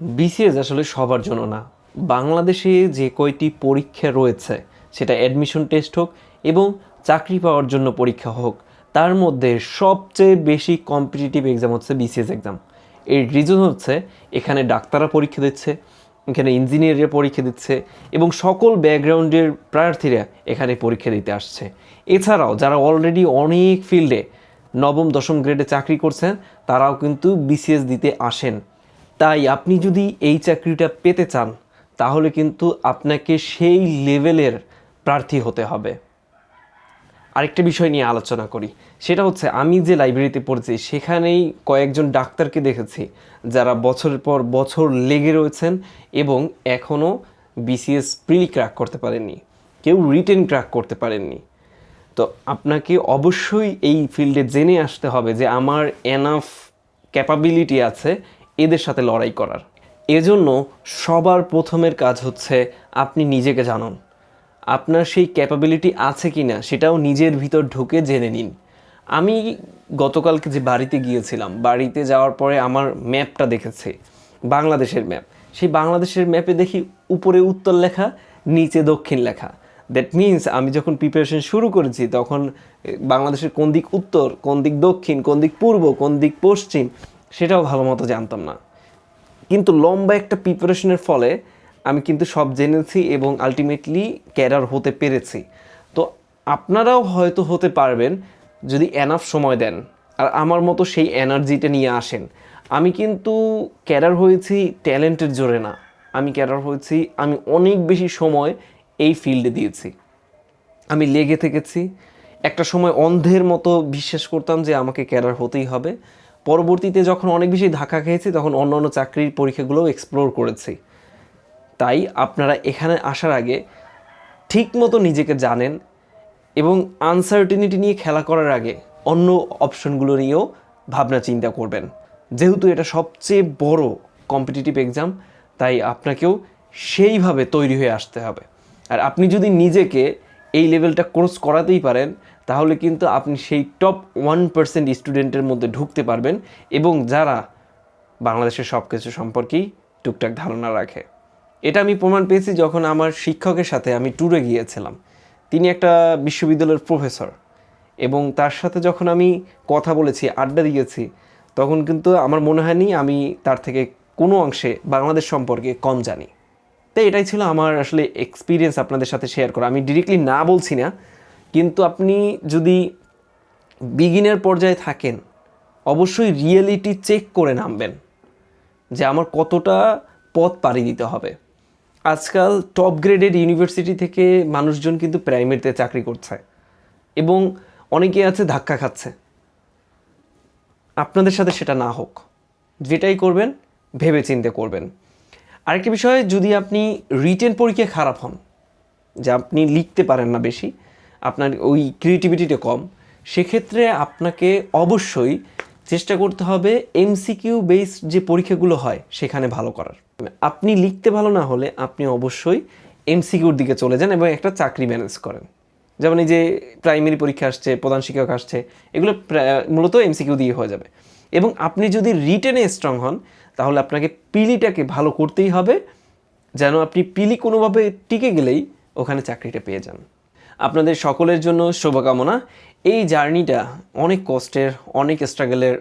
BCS আসলে সবার জন্য না। বাংলাদেশে যে কয়টি পরীক্ষা রয়েছে, সেটা অ্যাডমিশন টেস্ট হোক এবং চাকরি পাওয়ার জন্য পরীক্ষা হোক, তার মধ্যে সবচেয়ে বেশি কম্পিটিটিভ এক্সাম হচ্ছে বিসিএস এক্সাম। এর রিজন হচ্ছে এখানে ডাক্তাররা পরীক্ষা দিচ্ছে, এখানে ইঞ্জিনিয়াররা পরীক্ষা দিচ্ছে এবং সকল ব্যাকগ্রাউন্ডের প্রার্থীরা এখানে পরীক্ষা দিতে আসছে। এছাড়াও যারা অলরেডি অনেক ফিল্ডে নবম দশম গ্রেডে চাকরি করছেন, তারাও কিন্তু বিসিএস দিতে আসেন। তাই আপনি যদি এই চাকরিটা পেতে চান, তাহলে কিন্তু আপনাকে সেই লেভেলের প্রার্থী হতে হবে। আরেকটা বিষয় নিয়ে আলোচনা করি, সেটা হচ্ছে আমি যে লাইব্রেরিতে পড়ছি সেখানেই কয়েকজন ডাক্তারকে দেখেছি যারা বছরের পর বছর লেগে রয়েছেন এবং এখনও বিসিএস প্রিলি ক্র্যাক করতে পারেননি, কেউ রিটেন ক্র্যাক করতে পারেননি। তো আপনাকে অবশ্যই এই ফিল্ডে জেনে আসতে হবে যে আমার এনাফ ক্যাপাবিলিটি আছে এদের সাথে লড়াই করার। এজন্য সবার প্রথমের কাজ হচ্ছে আপনি নিজেকে জানুন, আপনার সেই ক্যাপাবিলিটি আছে কি না সেটাও নিজের ভিতর ঢুকে জেনে নিন। আমি গতকালকে যে বাড়িতে গিয়েছিলাম, বাড়িতে যাওয়ার পরে আমার ম্যাপটা দেখেছি, বাংলাদেশের ম্যাপ। সেই বাংলাদেশের ম্যাপে দেখি উপরে উত্তর লেখা, নিচে দক্ষিণ লেখা। দ্যাট মিন্স আমি যখন প্রিপারেশন শুরু করেছি তখন বাংলাদেশের কোন দিক উত্তর, কোন দিক দক্ষিণ, কোন দিক পূর্ব, কোন দিক পশ্চিম সেটাও ভালো মতো জানতাম না। কিন্তু লম্বা একটা প্রিপারেশনের ফলে আমি কিন্তু সব জেনেছি এবং আলটিমেটলি ক্যাডার হতে পেরেছি। তো আপনারাও হয়তো হতে পারবেন যদি এনাফ সময় দেন আর আমার মতো সেই এনার্জিটা নিয়ে আসেন। আমি কিন্তু ক্যাডার হয়েছি ট্যালেন্টের জোরে না, আমি ক্যাডার হয়েছি আমি অনেক বেশি সময় এই ফিল্ডে দিয়েছি, আমি লেগে থেকেছি। একটা সময় অন্ধের মতো বিশ্বাস করতাম যে আমাকে ক্যাডার হতেই হবে। পরবর্তীতে যখন অনেক বেশি ধাক্কা খেয়েছি তখন অন্য অন্য চাকরির পরীক্ষাগুলোও এক্সপ্লোর করেছি। তাই আপনারা এখানে আসার আগে ঠিকমতো নিজেকে জানেন এবং আনসার্টিনিটি নিয়ে খেলা করার আগে অন্য অপশনগুলো নিয়েও ভাবনা চিন্তা করবেন। যেহেতু এটা সবচেয়ে বড় কম্পিটিটিভ এক্সাম, তাই আপনাকেও সেইভাবে তৈরি হয়ে আসতে হবে। আর আপনি যদি নিজেকে এই লেভেলটা কোর্স করাতেই পারেন, তাহলে কিন্তু আপনি সেই টপ 1% স্টুডেন্টের মধ্যে ঢুকতে পারবেন এবং যারা বাংলাদেশের সব কিছু সম্পর্কেই টুকটাক ধারণা রাখে। এটা আমি প্রমাণ পেয়েছি যখন আমার শিক্ষকের সাথে আমি ট্যুরে গিয়েছিলাম। তিনি একটা বিশ্ববিদ্যালয়ের প্রফেসর এবং তার সাথে যখন আমি কথা বলেছি, আড্ডা দিয়েছি, তখন কিন্তু আমার মনে হয়নি আমি তার থেকে কোনো অংশে বাংলাদেশ সম্পর্কে কম জানি। তাই এটাই ছিল আমার আসলে এক্সপিরিয়েন্স আপনাদের সাথে শেয়ার করা। আমি ডিরেক্টলি না বলছি না, কিন্তু আপনি যদি বিগিনার পর্যায়ে থাকেন অবশ্যই রিয়েলিটি চেক করে নামবেন যে আমার কতটা পথ পাড়ি দিতে হবে। আজকাল টপ গ্রেডেড ইউনিভার্সিটি থেকে মানুষজন কিন্তু প্রাইমারিতে চাকরি করছে এবং অনেকে আছে ধাক্কা খাচ্ছে। আপনাদের সাথে সেটা না হোক, যেটাই করবেন ভেবে চিন্তে করবেন। আরেকটি বিষয়, যদি আপনি রিটেন পরীক্ষায় খারাপ হন, যে আপনি লিখতে পারেন না বেশি, আপনার ওই ক্রিয়েটিভিটিটা কম, সেক্ষেত্রে আপনাকে অবশ্যই চেষ্টা করতে হবে এমসিকিউ বেসড যে পরীক্ষাগুলো হয় সেখানে ভালো করার। আপনি লিখতে ভালো না হলে আপনি অবশ্যই এমসিকিউর দিকে চলে যান এবং একটা চাকরি ম্যানেজ করেন। যেমন এই যে প্রাইমারি পরীক্ষা আসছে, প্রধান শিক্ষক আসছে, এগুলো মূলত এমসিকিউ দিয়ে হয়ে যাবে। এবং আপনি যদি রিটেনে স্ট্রং হন তাহলে আপনাকে পিলিটাকে ভালো করতেই হবে, যেন আপনি পিলি কোনোভাবে টিকে গেলেই ওখানে চাকরিটা পেয়ে যান। আপনাদের সকলের জন্য শুভকামনা। এই জার্নিটা অনেক কষ্টের, অনেক স্ট্রাগলের,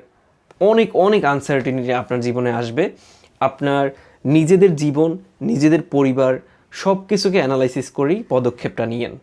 অনেক অনেক আনসার্টিনিটি আপনার জীবনে আসবে। আপনার নিজেদের জীবন, নিজেদের পরিবার সব কিছুকে অ্যানালাইসিস করেই পদক্ষেপটা নিয়েন।